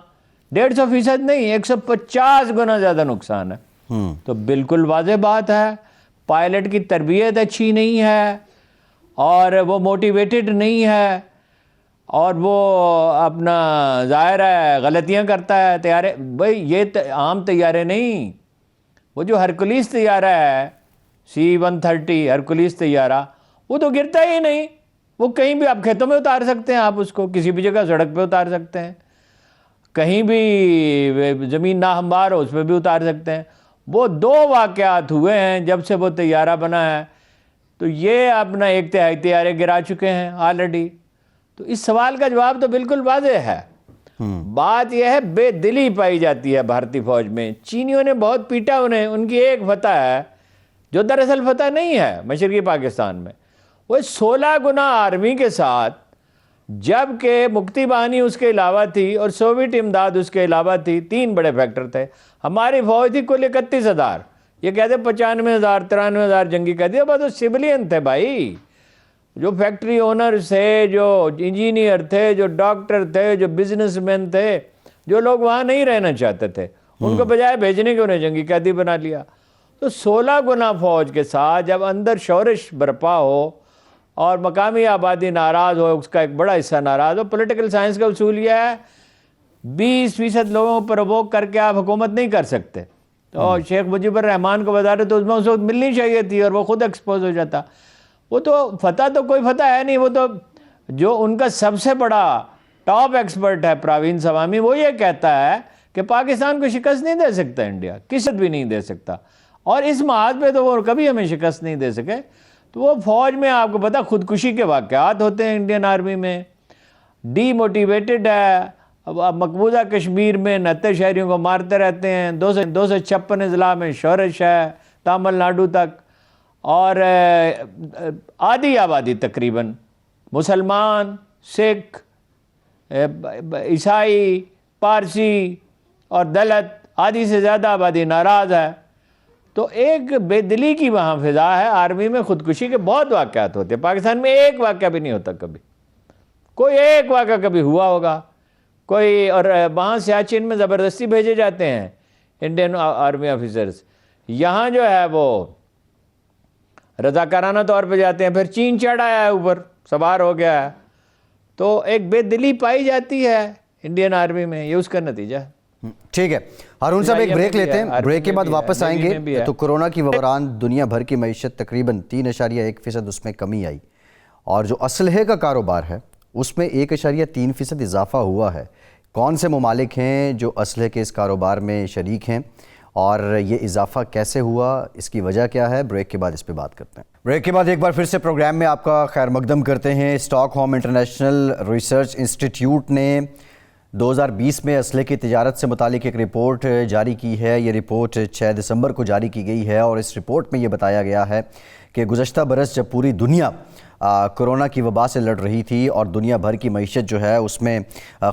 150% نہیں، 150 گنا زیادہ نقصان ہے. تو بالکل واضح بات ہے، پائلٹ کی تربیت اچھی نہیں ہے، اور وہ موٹیویٹڈ نہیں ہے، اور وہ اپنا ظاہر ہے غلطیاں کرتا ہے. طیارے بھائی یہ عام طیارے نہیں، وہ جو ہرکولیس طیارہ ہے C-130 ہرکولیس طیارہ، وہ تو گرتا ہی نہیں. وہ کہیں بھی آپ کھیتوں میں اتار سکتے ہیں، آپ اس کو کسی بھی جگہ سڑک پہ اتار سکتے ہیں، کہیں بھی زمین ناہموار ہو اس پہ بھی اتار سکتے ہیں. وہ 2 واقعات ہوئے ہیں جب سے وہ طیارہ بنا ہے، تو یہ اپنا 1/3 طیارے گرا چکے ہیں آلریڈی. تو اس سوال کا جواب تو بالکل واضح ہے. بات یہ ہے بے دلی پائی جاتی ہے بھارتی فوج میں. چینیوں نے بہت پیٹا انہیں، ان کی ایک فتح ہے جو دراصل فتح نہیں ہے مشرقی پاکستان میں. وہ 16 گنا آرمی کے ساتھ، جب کہ مکتی بانی اس کے علاوہ تھی اور سوویٹ امداد اس کے علاوہ تھی، 3 بڑے فیکٹر تھے. ہماری فوج تھی کل 31000، یہ کہتے 95,000 93,000 جنگی قیدی، بس وہ سویلین تھے بھائی. جو فیکٹری اونرز تھے، جو انجینئر تھے، جو ڈاکٹر تھے، جو بزنس مین تھے، جو لوگ وہاں نہیں رہنا چاہتے تھے، ان کو بجائے بھیجنے کے انہیں جنگی قیدی بنا لیا. تو 16 گنا فوج کے ساتھ جب اندر شورش برپا ہو اور مقامی آبادی ناراض ہو، اس کا ایک بڑا حصہ ناراض ہو، پولیٹیکل سائنس کا اصول یہ ہے 20% لوگوں پر پرووک کر کے آپ حکومت نہیں کر سکتے. تو شیخ مجیب الرحمان کو وزارت عظمیٰ اس وقت ملنی چاہیے تھی، اور وہ خود ایکسپوز ہو جاتا. وہ تو فتح تو کوئی فتح ہے نہیں. وہ تو جو ان کا سب سے بڑا ٹاپ ایکسپرٹ ہے پراوین سوامی، وہ یہ کہتا ہے کہ پاکستان کو شکست نہیں دے سکتا انڈیا، کسی بھی نہیں دے سکتا، اور اس محاذ پہ تو وہ کبھی ہمیں شکست نہیں دے سکے. تو وہ فوج میں آپ کو پتا خودکشی کے واقعات ہوتے ہیں انڈین آرمی میں، ڈی موٹیویٹڈ ہے. اب مقبوضہ کشمیر میں 69 شہریوں کو مارتے رہتے ہیں، 256 اضلاع میں شورش ہے تامل ناڈو تک، اور آدھی آبادی تقریباً مسلمان، سکھ، عیسائی، پارسی اور دلت، آدھی سے زیادہ آبادی ناراض ہے. تو ایک بے دلی کی وہاں فضا ہے. آرمی میں خودکشی کے بہت واقعات ہوتے ہیں، پاکستان میں ایک واقعہ بھی نہیں ہوتا کبھی. کوئی ایک واقعہ کبھی ہوا ہوگا کوئی، اور وہاں سیاچن میں زبردستی بھیجے جاتے ہیں انڈین آرمی آفیسرز. یہاں جو ہے وہ رضاکارانہ طور پہ جاتے ہیں، پھر چین چڑھ آیا ہے اوپر، سوار ہو گیا ہے. تو ایک بے دلی پائی جاتی ہے انڈین آرمی میں، یہ اس کا نتیجہ ہے. ٹھیک ہے ہارون صاحب، ایک بریک لیتے ہیں، بریک کے بعد واپس آئیں گے. تو کورونا کی وبران دنیا بھر کی معیشت تقریباً 3.1% اس میں کمی آئی، اور جو اسلحے کا کاروبار ہے اس میں 1.3% اضافہ ہوا ہے. کون سے ممالک ہیں جو اسلحے کے اس کاروبار میں شریک ہیں، اور یہ اضافہ کیسے ہوا، اس کی وجہ کیا ہے؟ بریک کے بعد اس پہ بات کرتے ہیں. بریک کے بعد ایک بار پھر سے پروگرام میں آپ کا خیر مقدم کرتے ہیں. Stock home international research institute نے 2020 میں اسلحے کی تجارت سے متعلق ایک رپورٹ جاری کی ہے. یہ رپورٹ 6 دسمبر کو جاری کی گئی ہے، اور اس رپورٹ میں یہ بتایا گیا ہے کہ گزشتہ برس جب پوری دنیا کرونا کی وبا سے لڑ رہی تھی اور دنیا بھر کی معیشت جو ہے اس میں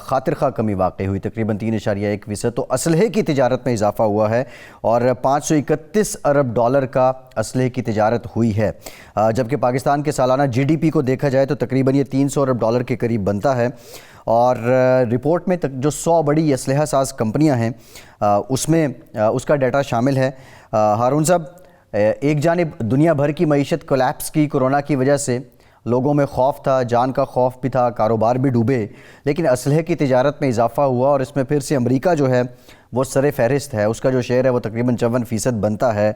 خاطر خواہ کمی واقع ہوئی، تقریباً 3.1%، تو اسلحے کی تجارت میں اضافہ ہوا ہے اور $531 ارب کا اسلحے کی تجارت ہوئی ہے. جبکہ پاکستان کے سالانہ GDP کو دیکھا جائے تو تقریباً یہ $300 ارب کے قریب بنتا ہے. اور رپورٹ میں جو 100 بڑی اسلحہ ساز کمپنیاں ہیں اس میں اس کا ڈیٹا شامل ہے. ہارون صاحب، ایک جانب دنیا بھر کی معیشت کولیپس کی کرونا کی وجہ سے، لوگوں میں خوف تھا، جان کا خوف بھی تھا، کاروبار بھی ڈوبے، لیکن اسلحے کی تجارت میں اضافہ ہوا اور اس میں پھر سے امریکہ جو ہے وہ سر فہرست ہے، اس کا جو شیئر ہے وہ تقریباً 54% بنتا ہے۔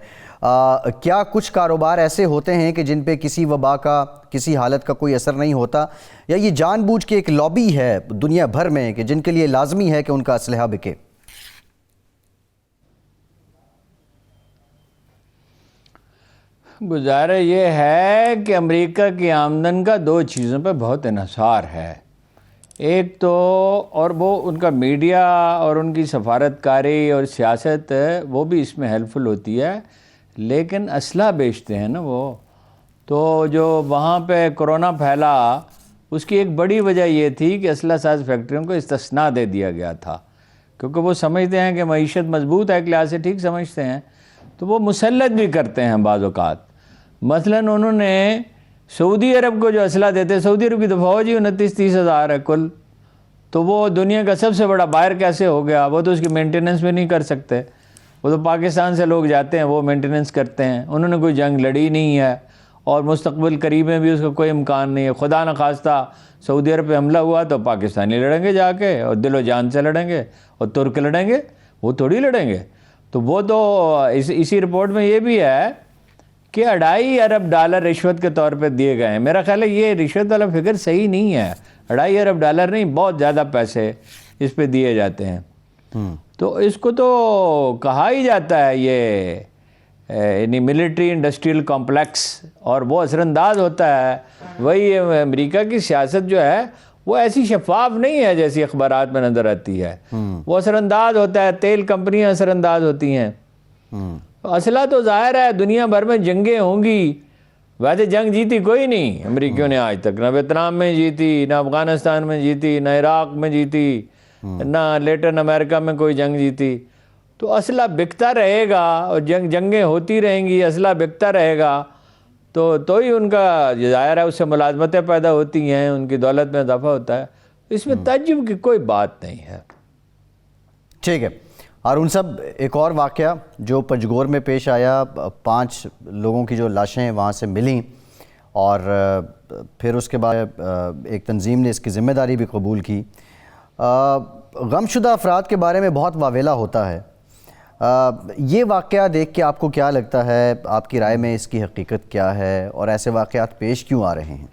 کیا کچھ کاروبار ایسے ہوتے ہیں کہ جن پہ کسی وبا کا، کسی حالت کا کوئی اثر نہیں ہوتا، یا یہ جان بوجھ کے ایک لابی ہے دنیا بھر میں کہ جن کے لیے لازمی ہے کہ ان کا اسلحہ بکے؟ گزارہ یہ ہے کہ امریکہ کی آمدن کا دو چیزوں پہ بہت انحصار ہے۔ ایک تو، اور وہ ان کا میڈیا اور ان کی سفارتکاری اور سیاست وہ بھی اس میں ہیلپ فل ہوتی ہے، لیکن اسلحہ بیچتے ہیں نا وہ تو۔ جو وہاں پہ کرونا پھیلا اس کی ایک بڑی وجہ یہ تھی کہ اسلحہ ساز فیکٹریوں کو استثناء دے دیا گیا تھا، کیونکہ وہ سمجھتے ہیں کہ معیشت مضبوط ہے، ایک لحاظ سے ٹھیک سمجھتے ہیں، تو وہ مسلط بھی کرتے ہیں بعض اوقات۔ مثلاً انہوں نے سعودی عرب کو جو اسلحہ دیتے، سعودی عرب کی تو فوج ہی 29-30 ہزار ہے کل، تو وہ دنیا کا سب سے بڑا بائر کیسے ہو گیا؟ وہ تو اس کی مینٹیننس بھی نہیں کر سکتے، وہ تو پاکستان سے لوگ جاتے ہیں وہ مینٹیننس کرتے ہیں، انہوں نے کوئی جنگ لڑی نہیں ہے اور مستقبل قریب میں بھی اس کا کوئی امکان نہیں ہے۔ خدا نخواستہ سعودی عرب پہ حملہ ہوا تو پاکستانی لڑیں گے جا کے، اور دل و جان سے لڑیں گے، اور ترک لڑیں گے، وہ تھوڑی لڑیں گے۔ تو وہ تو اسی رپورٹ میں یہ بھی ہے کہ $2.5 ارب رشوت کے طور پہ دیے گئے ہیں۔ میرا خیال ہے یہ رشوت والا فگر صحیح نہیں ہے، $2.5 ارب نہیں، بہت زیادہ پیسے اس پہ دیے جاتے ہیں۔ تو اس کو تو کہا ہی جاتا ہے یہ یعنی ملٹری انڈسٹریل کمپلیکس، اور وہ اثر انداز ہوتا ہے۔ وہی امریکہ کی سیاست جو ہے وہ ایسی شفاف نہیں ہے جیسی اخبارات میں نظر آتی ہے، وہ اثر انداز ہوتا ہے، تیل کمپنیاں اثر انداز ہوتی ہیں۔ اسلحہ تو ظاہر ہے دنیا بھر میں جنگیں ہوں گی، ویسے جنگ جیتی کوئی نہیں امریکیوں نے آج تک، نہ ویتنام میں جیتی، نہ افغانستان میں جیتی، نہ عراق میں جیتی، نہ لیٹن امریکہ میں کوئی جنگ جیتی۔ تو اسلحہ بکتا رہے گا اور جنگیں ہوتی رہیں گی، اسلحہ بکتا رہے گا تو ہی ان کا ظاہر ہے اس سے ملازمتیں پیدا ہوتی ہیں، ان کی دولت میں اضافہ ہوتا ہے، اس میں تعجب کی کوئی بات نہیں ہے۔ ٹھیک ہے ہارون صاحب، ایک اور واقعہ جو پنجگور میں پیش آیا، 5 لوگوں کی جو لاشیں وہاں سے ملیں اور پھر اس کے بعد ایک تنظیم نے اس کی ذمہ داری بھی قبول کی۔ غم شدہ افراد کے بارے میں بہت واویلا ہوتا ہے، یہ واقعہ دیکھ کے آپ کو کیا لگتا ہے؟ آپ کی رائے میں اس کی حقیقت کیا ہے اور ایسے واقعات پیش کیوں آ رہے ہیں؟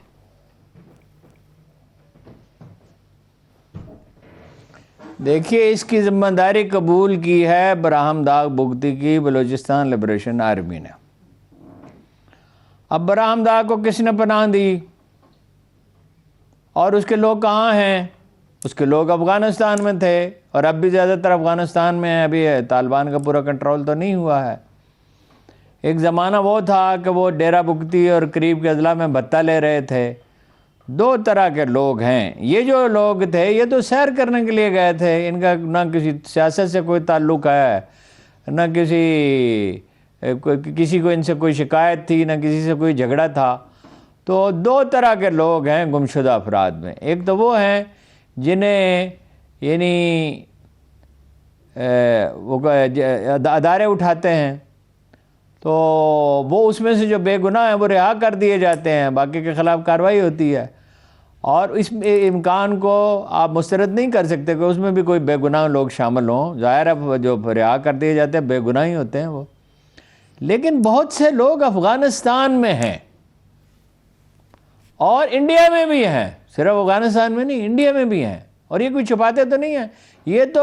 دیکھیے، اس کی ذمہ داری قبول کی ہے براہم داغ بگٹی کی بلوچستان لبریشن آرمی نے۔ اب براہم داغ کو کس نے پناہ دی اور اس کے لوگ کہاں ہیں؟ اس کے لوگ افغانستان میں تھے اور اب بھی زیادہ تر افغانستان میں ہیں، ابھی طالبان کا پورا کنٹرول تو نہیں ہوا ہے۔ ایک زمانہ وہ تھا کہ وہ ڈیرہ بگٹی اور قریب کے اضلاع میں بھتہ لے رہے تھے۔ 2 طرح کے لوگ ہیں۔ یہ جو لوگ تھے یہ تو سیر کرنے کے لیے گئے تھے، ان کا نہ کسی سیاست سے کوئی تعلق ہے، نہ کسی کو ان سے کوئی شکایت تھی، نہ کسی سے کوئی جھگڑا تھا۔ تو 2 طرح کے لوگ ہیں گمشدہ افراد میں۔ ایک تو وہ ہیں جنہیں یعنی وہ ادارے اٹھاتے ہیں تو وہ اس میں سے جو بے گناہ ہیں وہ رہا کر دیے جاتے ہیں، باقی کے خلاف کارروائی ہوتی ہے، اور اس امکان کو آپ مسترد نہیں کر سکتے کہ اس میں بھی کوئی بے گناہ لوگ شامل ہوں۔ ظاہر ہے جو رہا کر دیے جاتے ہیں بے گناہ ہی ہوتے ہیں وہ۔ لیکن بہت سے لوگ افغانستان میں ہیں اور انڈیا میں بھی ہیں، صرف افغانستان میں نہیں، انڈیا میں بھی ہیں، اور یہ کوئی چھپاتے تو نہیں ہیں۔ یہ تو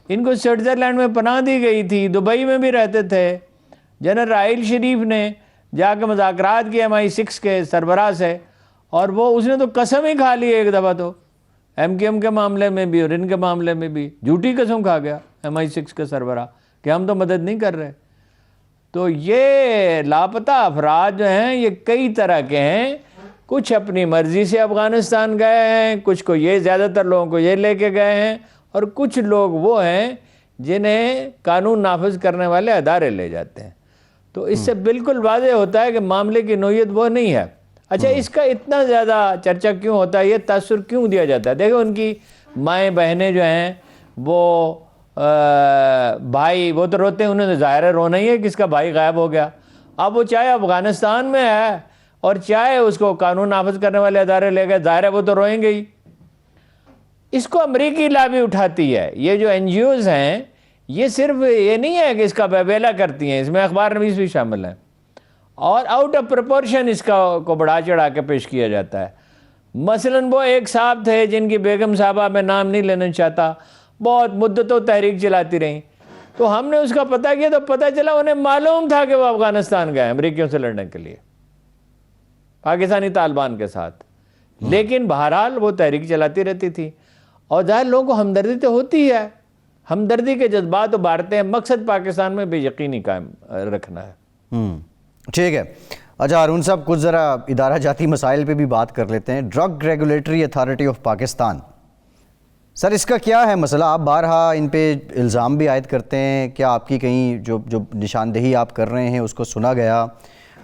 ان کو سوئٹزرلینڈ میں پناہ دی گئی تھی، دبئی میں بھی رہتے تھے۔ جنرل راحیل شریف نے جا کے مذاکرات کیے MI6 کے سربراہ سے، اور اس نے تو قسم ہی کھا لی ایک دفعہ، تو MKM کے معاملے میں بھی اور ان کے معاملے میں بھی جھوٹی قسم کھا گیا MI6 کے سربراہ کہ ہم تو مدد نہیں کر رہے۔ تو یہ لاپتہ افراد جو ہیں یہ کئی طرح کے ہیں، کچھ اپنی مرضی سے افغانستان گئے ہیں، کچھ کو یہ زیادہ تر لوگوں کو یہ لے کے گئے ہیں، اور کچھ لوگ وہ ہیں جنہیں قانون نافذ کرنے والے ادارے لے جاتے ہیں۔ تو اس سے بالکل واضح ہوتا ہے کہ معاملے کی نوعیت وہ نہیں ہے۔ اچھا، اس کا اتنا زیادہ چرچا کیوں ہوتا ہے، یہ تاثر کیوں دیا جاتا ہے؟ دیکھو، ان کی مائیں بہنیں جو ہیں وہ بھائی وہ تو روتے ہیں، انہیں ظاہر ہے رونا ہی ہے، کس کا بھائی غائب ہو گیا۔ اب وہ چاہے افغانستان میں ہے اور چاہے اس کو قانون نافذ کرنے والے ادارے لے گئے، ظاہر ہے وہ تو روئیں گے ہی۔ اس کو امریکی لابی اٹھاتی ہے۔ یہ جو این جی اوز ہیں یہ صرف یہ نہیں ہے کہ اس کا بیبیلا کرتی ہیں، اس میں اخبار نویس بھی شامل ہیں، اور آؤٹ آف پروپورشن اس کو بڑھا چڑھا کے پیش کیا جاتا ہے۔ مثلاً وہ ایک صاحب تھے جن کی بیگم صاحبہ میں نام نہیں لینا چاہتا، بہت مدتوں تحریک چلاتی رہیں، تو ہم نے اس کا پتہ کیا تو پتہ چلا انہیں معلوم تھا کہ وہ افغانستان گئے امریکیوں سے لڑنے کے لیے، پاکستانی طالبان کے ساتھ، لیکن بہرحال وہ تحریک چلاتی رہتی تھی۔ اور ظاہر لوگوں کو ہمدردی تو ہوتی ہے، ہمدردی کے جذبات ابھارتے ہیں، مقصد پاکستان میں بے یقینی قائم رکھنا ہے۔ ٹھیک ہے۔ اچھا ہارون صاحب، کچھ ذرا ادارہ جاتی مسائل پہ بھی بات کر لیتے ہیں۔ Drug regulatory authority of Pakistan, sir اس کا کیا ہے مسئلہ؟ آپ بارہا ان پہ الزام بھی عائد کرتے ہیں، کیا آپ کی کہیں جو نشاندہی آپ کر رہے ہیں اس کو سنا گیا؟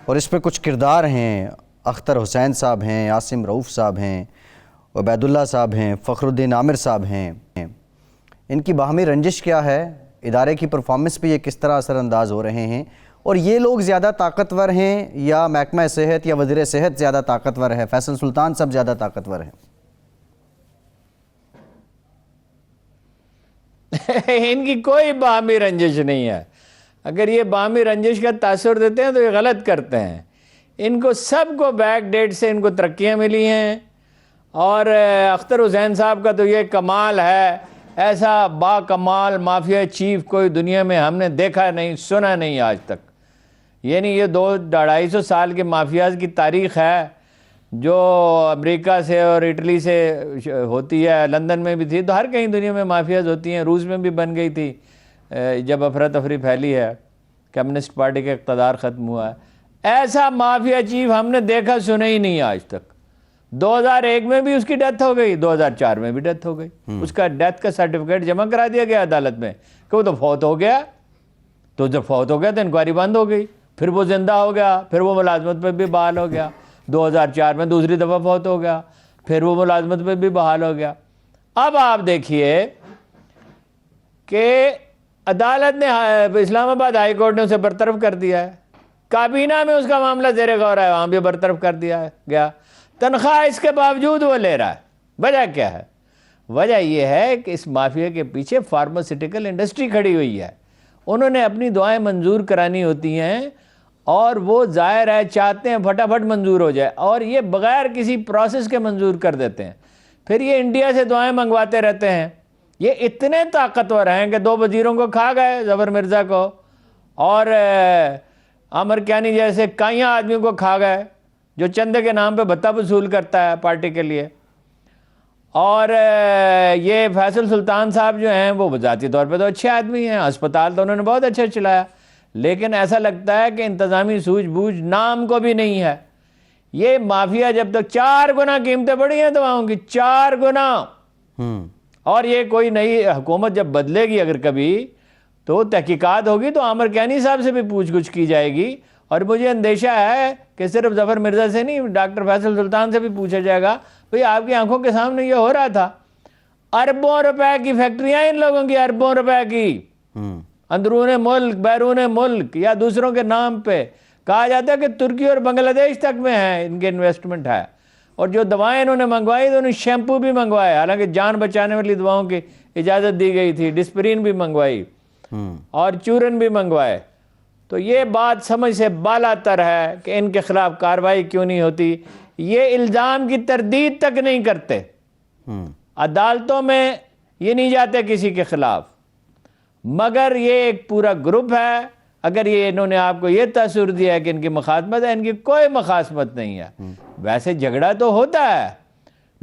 اور اس پہ کچھ کردار ہیں، اختر حسین صاحب ہیں، عاصم رؤوف صاحب ہیں، عبید اللہ صاحب ہیں، فخر الدین عامر صاحب ہیں، ان کی باہمی رنجش کیا ہے؟ ادارے کی پرفارمنس پہ یہ کس طرح اثر انداز ہو رہے ہیں؟ اور یہ لوگ زیادہ طاقتور ہیں یا محکمہ صحت یا وزیر صحت زیادہ طاقتور ہے، فیصل سلطان صاحب زیادہ طاقتور ہیں؟ ان کی کوئی باہمی رنجش نہیں ہے۔ اگر یہ باہمی رنجش کا تاثر دیتے ہیں تو یہ غلط کرتے ہیں۔ ان کو سب کو بیک ڈیٹ سے ان کو ترقیاں ملی ہیں، اور اختر حسین صاحب کا تو یہ کمال ہے، ایسا با کمال مافیا چیف کوئی دنیا میں ہم نے دیکھا نہیں، سنا نہیں آج تک۔ یعنی یہ 200-250 سال کے مافیاز کی تاریخ ہے جو امریکہ سے اور اٹلی سے ہوتی ہے، لندن میں بھی تھی، تو ہر کہیں دنیا میں مافیاز ہوتی ہیں، روس میں بھی بن گئی تھی جب افراتفری پھیلی ہے، کمیونسٹ پارٹی کا اقتدار ختم ہوا ہے۔ ایسا مافیا چیف ہم نے دیکھا سنا ہی نہیں آج تک۔ 2001 میں بھی اس کی ڈیتھ ہو گئی، 2004 میں بھی ڈیتھ ہو گئی، اس کا ڈیتھ کا سرٹیفکیٹ جمع کرا دیا گیا عدالت میں کہ وہ تو فوت ہو گیا۔ تو جب فوت ہو گیا تو انکوائری بند ہو گئی، پھر وہ زندہ ہو گیا، پھر وہ ملازمت پہ بھی بحال ہو گیا، 2004 میں دوسری دفعہ فوت ہو گیا، پھر وہ ملازمت پہ بھی بحال ہو گیا۔ اب آپ دیکھیے کہ عدالت نے اسلام آباد ہائی کورٹ نے اسے برطرف کر دیا ہے، کابینہ میں اس کا معاملہ زیر غور ہے، وہاں بھی برطرف کر دیا گیا، تنخواہ اس کے باوجود وہ لے رہا ہے۔ وجہ کیا ہے؟ وجہ یہ ہے کہ اس مافیا کے پیچھے فارماسیوٹیکل انڈسٹری کھڑی ہوئی ہے، انہوں نے اپنی دعائیں منظور کرانی ہوتی ہیں، اور وہ ظاہر ہے چاہتے ہیں پھٹافٹ منظور ہو جائے، اور یہ بغیر کسی پروسیس کے منظور کر دیتے ہیں، پھر یہ انڈیا سے دعائیں منگواتے رہتے ہیں۔ یہ اتنے طاقتور ہیں کہ 2 وزیروں کو کھا گئے، ظفر مرزا کو اور عامر کیانی جیسے کائیاں آدمیوں کو کھا گئے جو چندے کے نام پہ بھتہ وصول کرتا ہے پارٹی کے لیے۔ اور یہ فیصل سلطان صاحب جو ہیں وہ ذاتی طور پہ تو اچھے آدمی ہیں، ہسپتال تو انہوں نے بہت اچھا چلایا، لیکن ایسا لگتا ہے کہ انتظامی سوجھ بوجھ نام کو بھی نہیں ہے۔ یہ مافیا جب تک 4 گنا قیمتیں بڑھی ہیں دواؤں کی، 4 گنا، اور یہ کوئی نئی حکومت جب بدلے گی اگر کبھی تو تحقیقات ہوگی تو عامر کیانی صاحب سے بھی پوچھ گچھ کی جائے گی، اور مجھے اندیشہ ہے کہ صرف ظفر مرزا سے نہیں، ڈاکٹر فیصل سلطان سے بھی پوچھا جائے گا، بھئی آپ کی آنکھوں کے سامنے یہ ہو رہا تھا، اربوں روپے کی فیکٹریاں ان لوگوں کی، اربوں روپے کی، اندرون ملک بیرون ملک یا دوسروں کے نام پہ، کہا جاتا ہے کہ ترکی اور بنگلہ دیش تک میں ہے ان کے انویسٹمنٹ ہے۔ اور جو دوائیں انہوں نے منگوائی تو انہوں نے شیمپو بھی منگوائے، حالانکہ جان بچانے والی دواؤں کی اجازت دی گئی تھی، ڈسپرین بھی منگوائی اور چورن بھی منگوائے۔ تو یہ بات سمجھ سے بالا تر ہے کہ ان کے خلاف کارروائی کیوں نہیں ہوتی، یہ الزام کی تردید تک نہیں کرتے، عدالتوں میں یہ نہیں جاتے کسی کے خلاف، مگر یہ ایک پورا گروپ ہے۔ اگر یہ انہوں نے آپ کو یہ تاثر دیا ہے کہ ان کی مخاصمت ہے، ان کی کوئی مخاصمت نہیں ہے۔ ویسے جھگڑا تو ہوتا ہے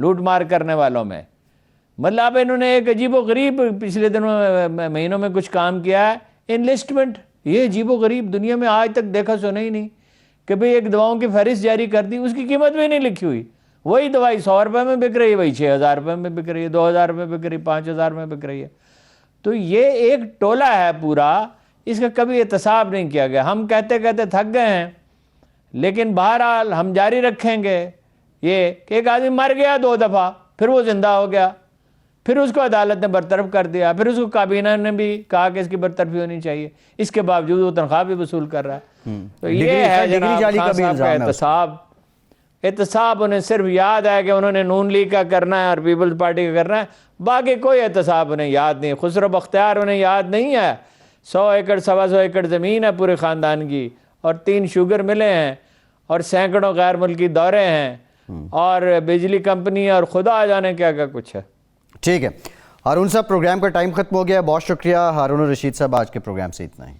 لوٹ مار کرنے والوں میں، مطلب انہوں نے ایک عجیب و غریب پچھلے دنوں مہینوں میں کچھ کام کیا ہے، انلسٹمنٹ، یہ عجیب و غریب دنیا میں آج تک دیکھا سنا ہی نہیں کہ بھئی ایک دواؤں کی فہرست جاری کر دی، اس کی قیمت بھی نہیں لکھی ہوئی، وہی دوائی 100 روپے میں بک رہی ہے، وہی 6000 روپے میں بک رہی ہے، 2000 میں بک رہی ہے، 5000 میں بک رہی ہے۔ تو یہ ایک ٹولہ ہے پورا، اس کا کبھی احتساب نہیں کیا گیا۔ ہم کہتے کہتے تھک گئے ہیں، لیکن بہرحال ہم جاری رکھیں گے یہ کہ ایک آدمی مر گیا 2 دفعہ، پھر وہ زندہ ہو گیا، پھر اس کو عدالت نے برطرف کر دیا، پھر اس کو کابینہ نے بھی کہا کہ اس کی برطرفی ہونی چاہیے، اس کے باوجود وہ تنخواہ بھی وصول کر رہا ہے۔ تو یہ ہے جناب خان صاحب کا احتساب احتساب انہیں صرف یاد ہے کہ انہوں نے نون لیگ کا کرنا ہے اور پیپلز پارٹی کا کرنا ہے، باقی کوئی احتساب انہیں یاد نہیں. خسرو بختیار انہیں یاد نہیں ہے. 100 ایکڑ 125 ایکڑ زمین ہے پورے خاندان کی، اور 3 شوگر ملیں ہیں، اور سینکڑوں غیر ملکی دورے ہیں، اور بجلی کمپنی، اور خدا جانے کیا کیا کچھ ہے. ٹھیک ہے ہارون صاحب، پروگرام کا ٹائم ختم ہو گیا. بہت شکریہ ہارون الرشید صاحب، آج کے پروگرام سے اتنا ہی.